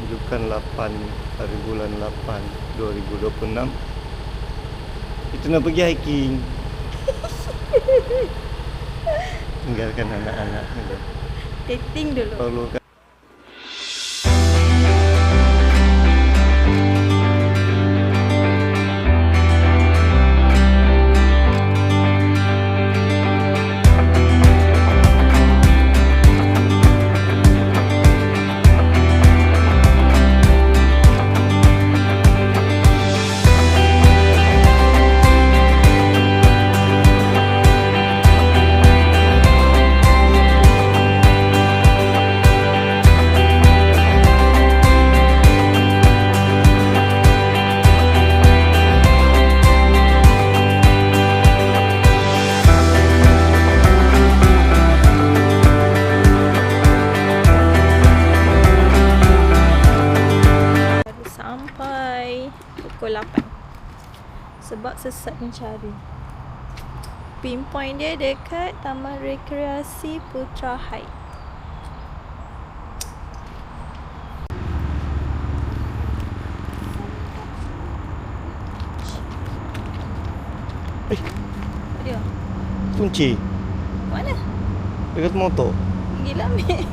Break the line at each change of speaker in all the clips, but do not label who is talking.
rujukan 8 hari bulan 8 2026. Kita nak pergi hiking. Tinggalkan anak-anak dulu.
Dating dulu.
Perlu kan?
Pukul 8 sebab sesat mencari. Pinpoint dia dekat Taman Rekreasi Putra Heights. Dia
Kunci
mana?
dekat motor.
Gila ambil.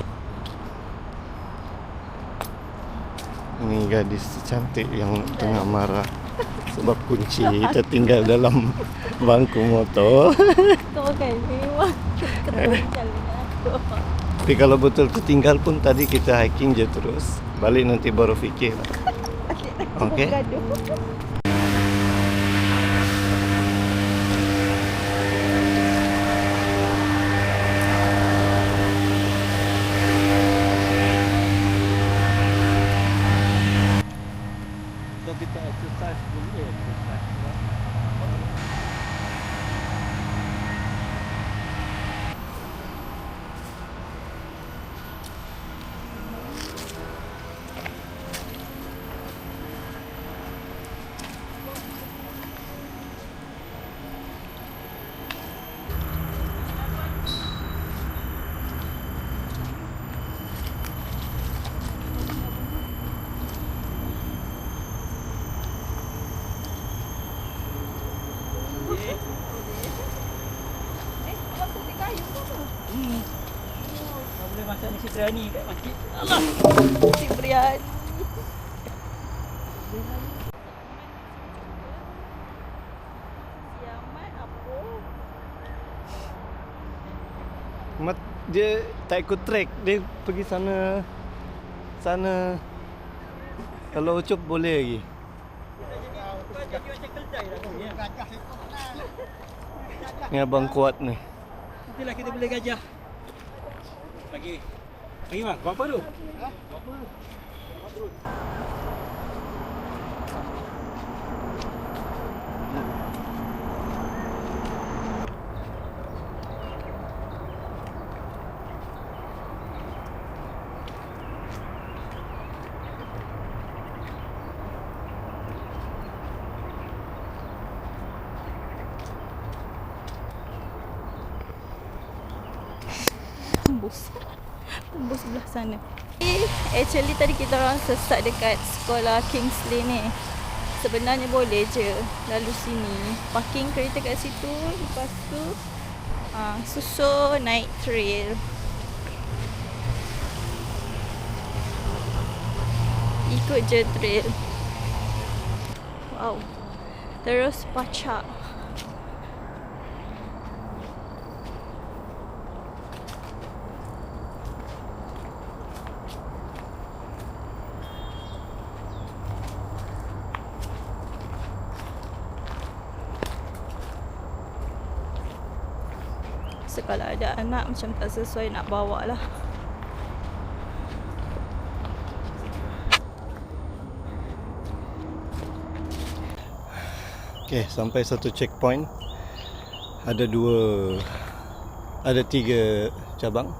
Ini gadis cantik yang tengah marah sebab kunci tertinggal dalam bangku motor.
Kau kan memang ketinggalan aku.
Tapi kalau betul tertinggal pun tadi kita hiking je terus. Balik nanti baru fikir. Okey.
Gaduh.
So kita exercise boleh exercise.
Tak boleh masak nasi biryani kat masjid. Allah.
Si Brian. Siamat apa?
Mat dia tak ikut track, dia pergi sana. Kalau Ucup boleh lagi.
Jadi macam keldai dah kau ni.
Ni abang kuat ni.
Nantilah kita boleh gajah. Pagi. Pagi bang, berapa tu? Berapa?
Tembus sebelah sana. Actually tadi kita orang sesat dekat sekolah Kingsley ni. Sebenarnya boleh je lalu sini. Parking kereta kat situ. Lepas tu susun naik trail. Ikut je trail. Wow. Terus pacak. So, kalau ada anak macam tak sesuai nak bawa lah.
Okey, sampai satu checkpoint. Ada 3 cabang.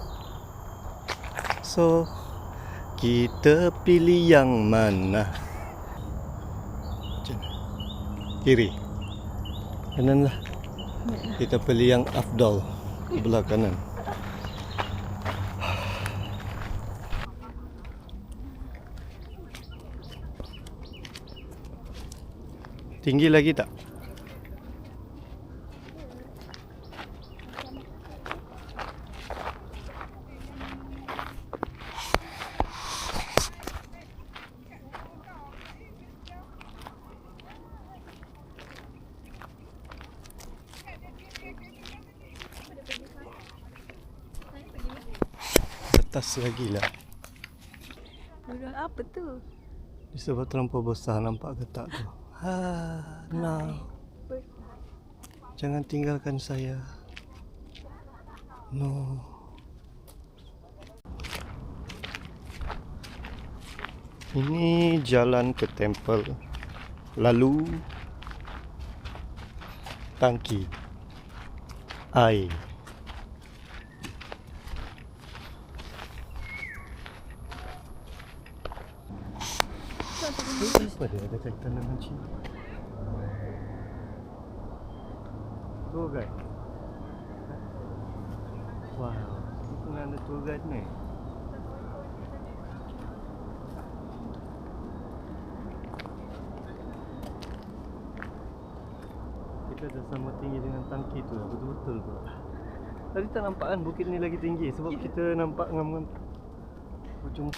So, kita pilih yang mana? Kiri. Kanan lah. Kita pilih yang afdal. Belah kanan. Tinggi lagi tak? Atas lagi lah.
Burung apa tu?
Di sebab terlampau besar, nampak ke tak tu? No. Jangan tinggalkan saya. No. Ini jalan ke temple. Lalu tangki air. Apa dia ada kaitan dengan Cina? Tour guide. Wow, ini pun ada tour guide ni. Kita dah sama tinggi dengan tangki tu lah, betul-betul tu. Tadi tak nampak kan bukit ni lagi tinggi sebab kita nampak ngam-ngam ujung.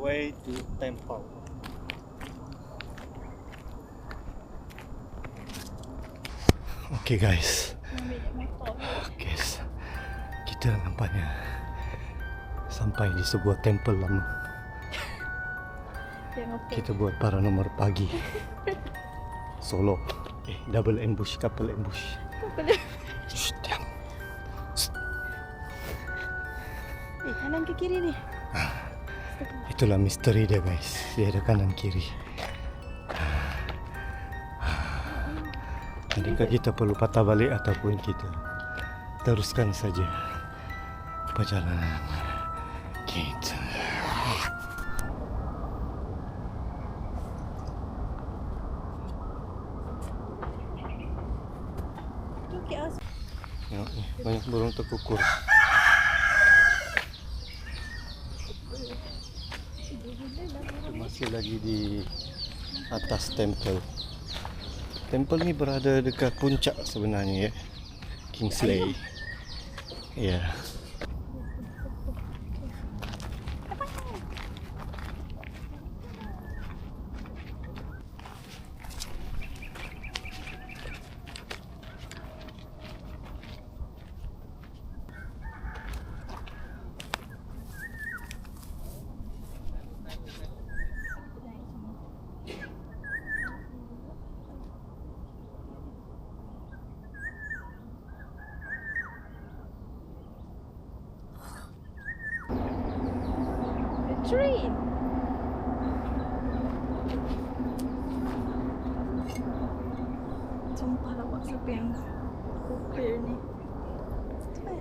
Way to temple. Okay guys. Okay, kita nampaknya sampai di sebuah temple lama. Kita buat paranormal pagi. Solo. Double ambush, couple ambush. Shh, diam.
Kanan ke kiri ni?
Itulah misteri dia guys. Dia ada kanan kiri. Adakah kita perlu patah balik ataupun kita teruskan saja perjalanan kita? Tengok ni, banyak burung terkukur. Kita masih lagi di atas temple. Temple ni berada dekat puncak sebenarnya ya. Kingsley. Ya.
Train. Sumpah lawak siapa yang clear ni. Cepat.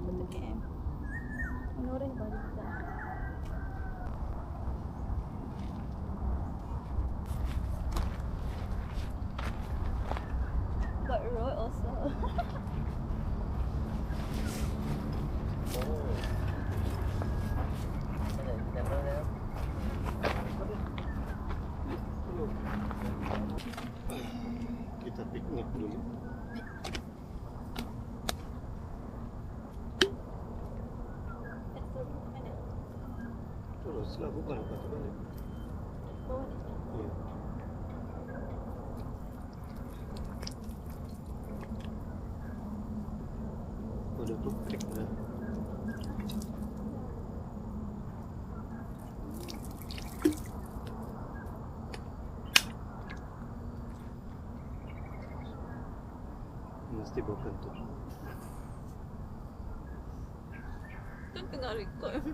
Betul kan? Mana orang yang balik kita? Got road also.
Kita piknik dulu. Teruslah, bukan patah balik. Ya. Udah tuh klik dah. Mesti bawa kentut.
Tu tengah record.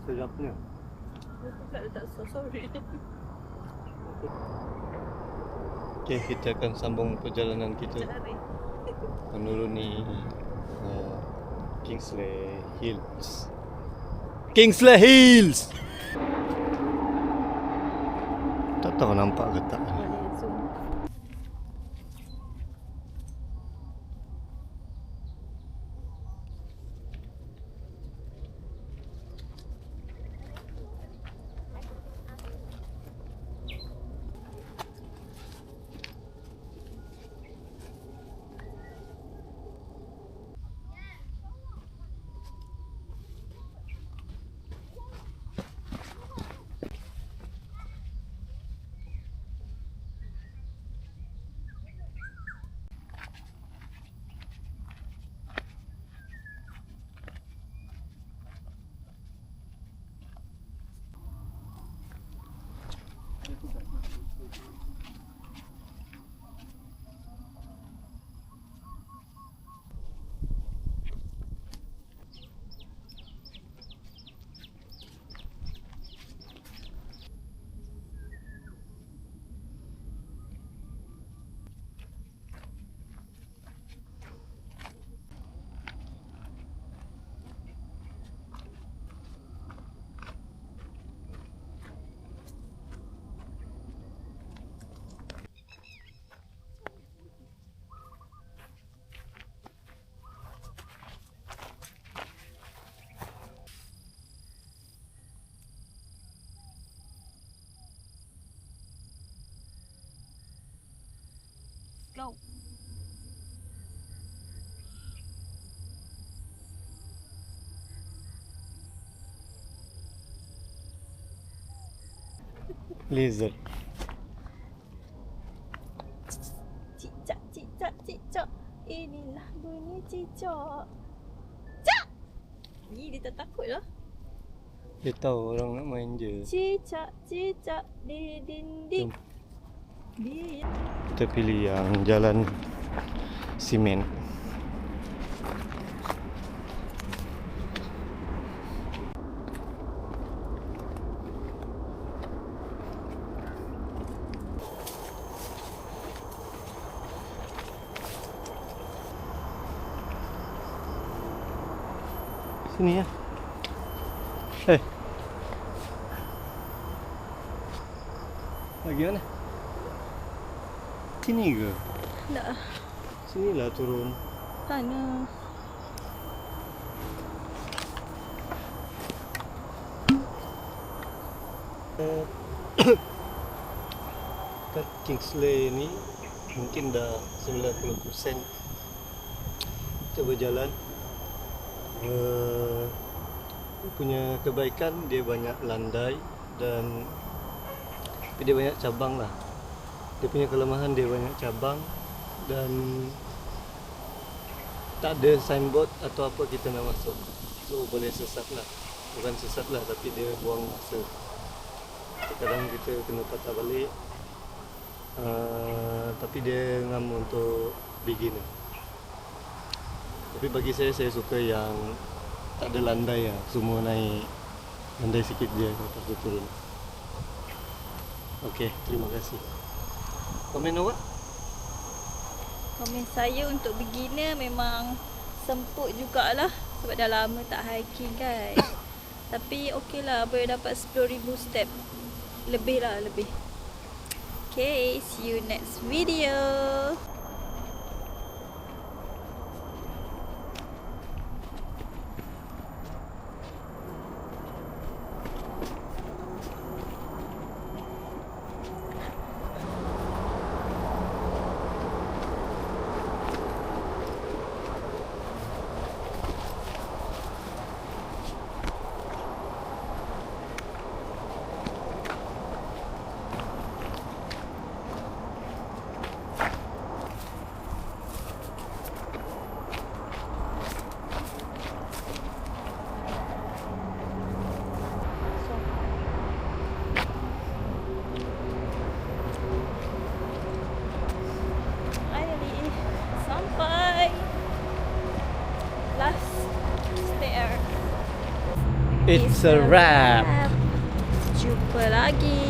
sedapnya.
Aku tak letak sos, sorry.
Okay, kita akan sambung perjalanan kita
Cari.
menuruni Kingsley Hills. Kingsley Hills! Tak tahu nampak ke tak.
Boleh zoom. Go.
Lizard.
Cicak, cicak, cicak. Inilah bunyi cicak. Cak! Dia tak takut lah.
Dia tahu orang nak main je.
Cicak, cicak di dinding.
Jom.
Dia.
Kita pilih yang jalan simen. Sini ya. Hei. Lagi mana? Sini ke?
Dah.
Sinilah turun.
Sana.
Kat Kingsley ni mungkin dah 90% kita berjalan. Punya kebaikan dia banyak landai dan tapi dia banyak cabang lah. Dia punya kelemahan dia banyak cabang dan tak ada signboard atau apa kita nak masuk. So boleh sesat lah. Bukan sesat lah tapi dia buang masa. Kadang kita kena patah balik. Tapi dia ngam untuk beginner. Tapi bagi saya suka yang tak ada landai lah. Semua naik landai sikit je lepas tu turun. Okey, terima kasih. Komen awak?
Komen saya untuk beginner memang semput jugalah sebab dah lama tak hiking guys. Tapi okey lah, boleh dapat 10,000 step. Lebih lah, lebih. Okay, see you next video.
It's a wrap.
Jumpa lagi.